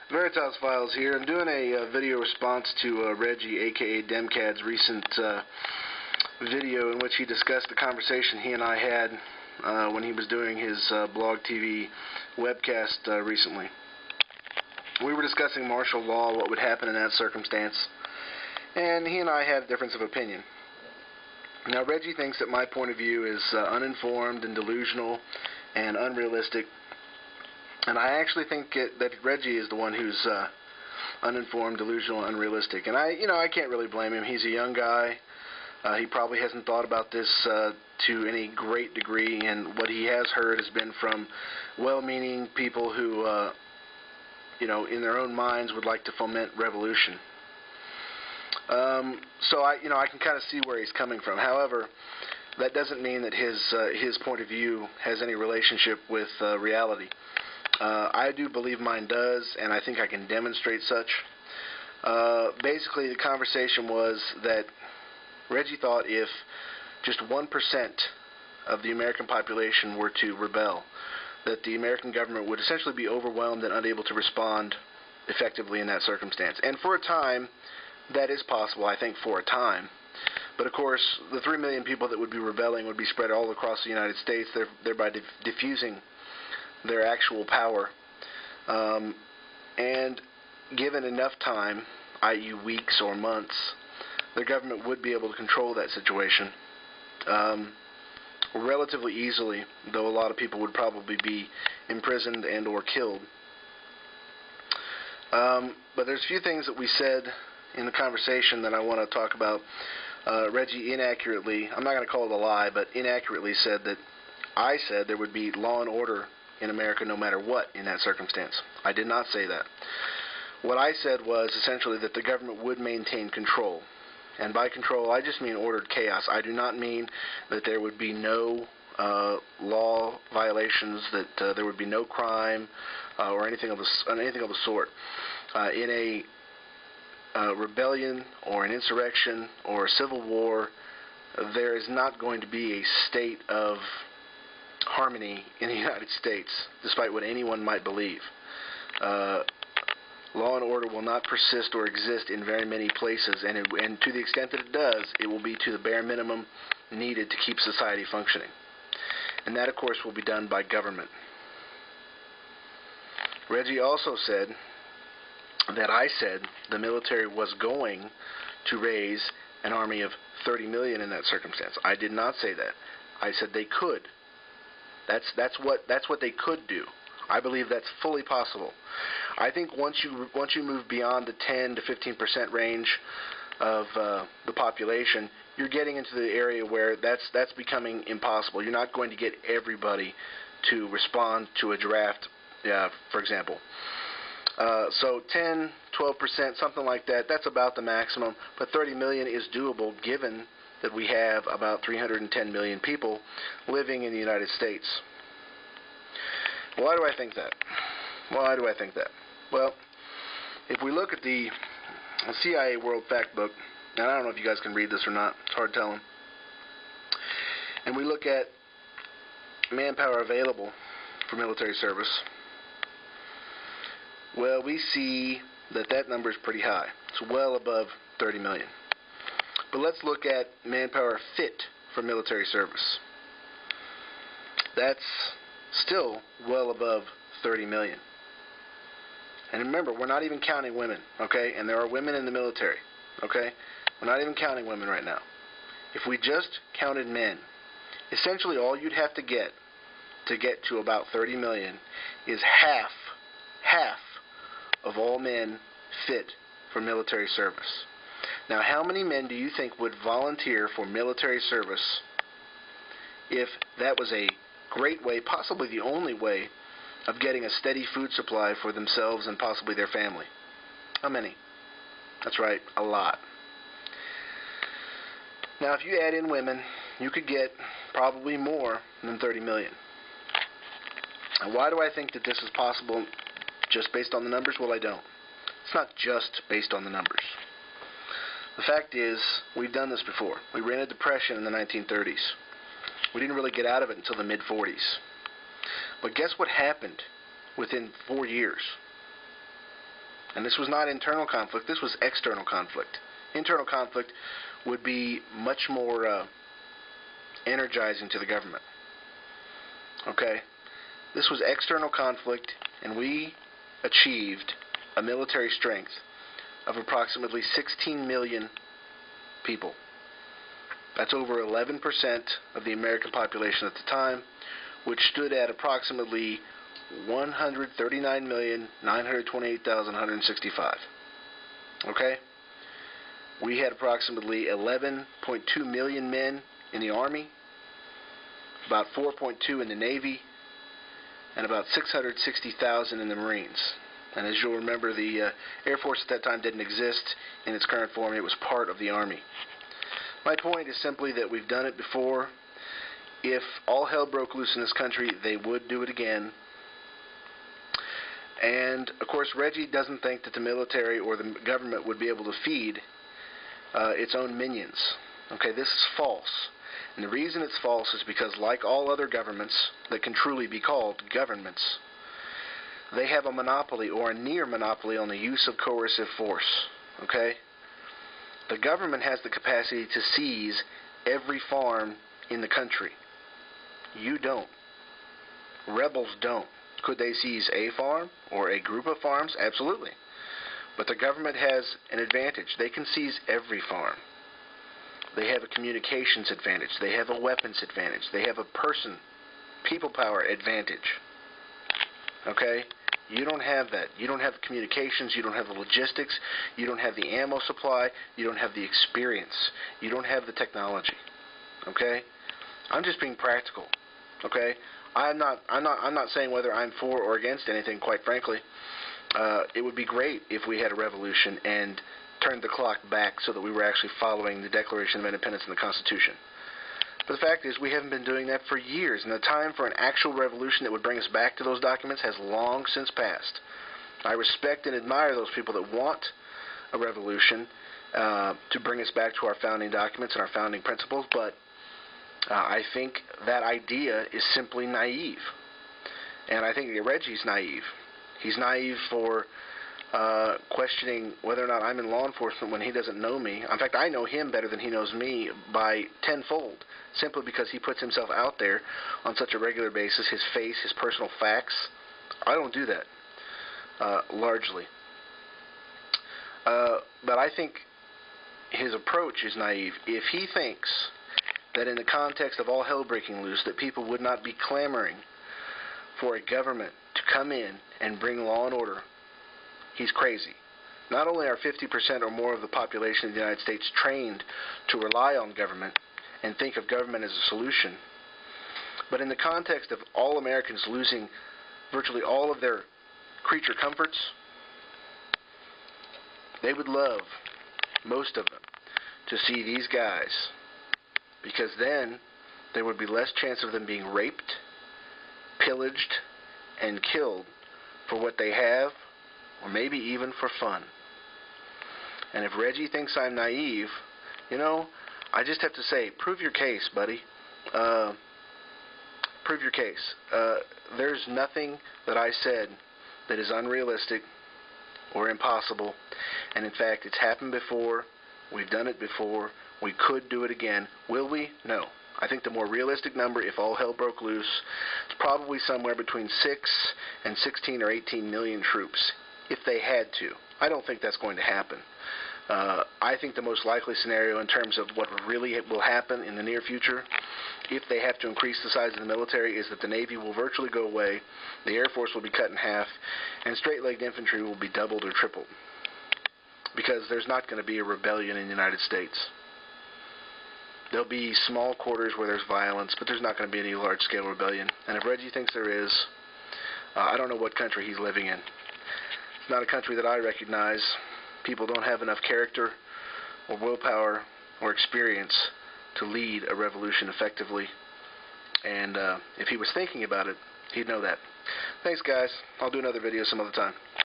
Veritas Files here. I'm doing a video response to Reggie, aka Demcad's recent video in which he discussed the conversation he and I had when he was doing his blog TV webcast recently. We were discussing martial law, what would happen in that circumstance, and he and I had a difference of opinion. Now, Reggie thinks that my point of view is uninformed and delusional and unrealistic. And I actually think that Reggie is the one who's uninformed, delusional, and unrealistic. And I can't really blame him. He's a young guy. He probably hasn't thought about this to any great degree. And what he has heard has been from well-meaning people who, in their own minds would like to foment revolution. So I can kind of see where he's coming from. However, that doesn't mean that his point of view has any relationship with reality. I do believe mine does, and I think I can demonstrate such. Basically, the conversation was that Reggie thought if just 1% of the American population were to rebel, that the American government would essentially be overwhelmed and unable to respond effectively in that circumstance. And for a time, that is possible, I think, for a time. But of course, the 3 million people that would be rebelling would be spread all across the United States, thereby diffusing their actual power, and given enough time, i.e. weeks or months, the government would be able to control that situation relatively easily, though a lot of people would probably be imprisoned and or killed. But there's a few things that we said in the conversation that I want to talk about. Reggie inaccurately, I'm not going to call it a lie, but inaccurately said that I said there would be law and order in America no matter what in that circumstance. I did not say that. What I said was essentially that the government would maintain control. And by control, I just mean ordered chaos. I do not mean that there would be no law violations, that there would be no crime or anything of the sort. In a rebellion or an insurrection or a civil war, there is not going to be a state of harmony in the United States, despite what anyone might believe. Law and order will not persist or exist in very many places, and to the extent that it does, it will be to the bare minimum needed to keep society functioning. And that, of course, will be done by government. Reggie also said that I said the military was going to raise an army of 30 million in that circumstance. I did not say that. I said they could. That's what they could do. I believe that's fully possible. I think once you move beyond the 10 to 15% range of the population, you're getting into the area where that's becoming impossible. You're not going to get everybody to respond to a draft, for example. So 10, 12%, something like that, that's about the maximum. But 30 million is doable given that we have about 310 million people living in the United States. Why do I think that? Why do I think that? Well, if we look at the CIA World Fact Book, and I don't know if you guys can read this or not, it's hard telling, and we look at manpower available for military service, well, we see that number is pretty high. It's well above 30 million. But let's look at manpower fit for military service. That's still well above 30 million. And remember, we're not even counting women, okay? And there are women in the military, okay? We're not even counting women right now. If we just counted men, essentially all you'd have to get to about 30 million is half of all men fit for military service. Now, how many men do you think would volunteer for military service if that was a great way, possibly the only way, of getting a steady food supply for themselves and possibly their family? How many? That's right, a lot. Now, if you add in women, you could get probably more than 30 million. And why do I think that this is possible just based on the numbers? Well, I don't. It's not just based on the numbers. The fact is, we've done this before. We ran a depression in the 1930s. We didn't really get out of it until the mid-40s. But guess what happened within 4 years? And this was not internal conflict, this was external conflict. Internal conflict would be much more energizing to the government. Okay? This was external conflict, and we achieved a military strength of approximately 16 million people. That's over 11% of the American population at the time, which stood at approximately 139,928,165. Okay? We had approximately 11.2 million men in the Army, about 4.2 in the Navy, and about 660,000 in the Marines. And as you'll remember, the Air Force at that time didn't exist in its current form. It was part of the Army. My point is simply that we've done it before. If all hell broke loose in this country, they would do it again. And, of course, Reggie doesn't think that the military or the government would be able to feed its own minions. Okay, this is false. And the reason it's false is because, like all other governments that can truly be called governments, they have a monopoly or a near monopoly on the use of coercive force. Okay? The government has the capacity to seize every farm in the country. You don't. Rebels don't. Could they seize a farm or a group of farms? Absolutely. But the government has an advantage. They can seize every farm. They have a communications advantage. They have a weapons advantage. They have a people power advantage. Okay? You don't have that. You don't have the communications. You don't have the logistics. You don't have the ammo supply. You don't have the experience. You don't have the technology. Okay? I'm just being practical. Okay? I'm not saying whether I'm for or against anything, quite frankly. It would be great if we had a revolution and turned the clock back so that we were actually following the Declaration of Independence and the Constitution. But the fact is, we haven't been doing that for years, and the time for an actual revolution that would bring us back to those documents has long since passed. I respect and admire those people that want a revolution to bring us back to our founding documents and our founding principles, but I think that idea is simply naive. And I think Reggie's naive. He's naive for questioning whether or not I'm in law enforcement when he doesn't know me. In fact, I know him better than he knows me by tenfold, simply because he puts himself out there on such a regular basis, his face, his personal facts. I don't do that, largely. But I think his approach is naive. If he thinks that in the context of all hell breaking loose that people would not be clamoring for a government to come in and bring law and order, he's crazy. Not only are 50% or more of the population of the United States trained to rely on government and think of government as a solution, but in the context of all Americans losing virtually all of their creature comforts, they would love, most of them, to see these guys, because then there would be less chance of them being raped, pillaged, and killed for what they have, or maybe even for fun. And if Reggie thinks I'm naive, I just have to say, prove your case, buddy. Prove your case. There's nothing that I said that is unrealistic or impossible. And in fact, it's happened before. We've done it before. We could do it again. Will we? No. I think the more realistic number, if all hell broke loose, is probably somewhere between 6 and 16 or 18 million troops, if they had to. I don't think that's going to happen. I think the most likely scenario in terms of what really will happen in the near future, if they have to increase the size of the military, is that the Navy will virtually go away, the Air Force will be cut in half, and straight-legged infantry will be doubled or tripled. Because there's not going to be a rebellion in the United States. There'll be small quarters where there's violence, but there's not going to be any large-scale rebellion. And if Reggie thinks there is, I don't know what country he's living in. It's not a country that I recognize. People don't have enough character or willpower or experience to lead a revolution effectively. And if he was thinking about it, he'd know that. Thanks, guys. I'll do another video some other time.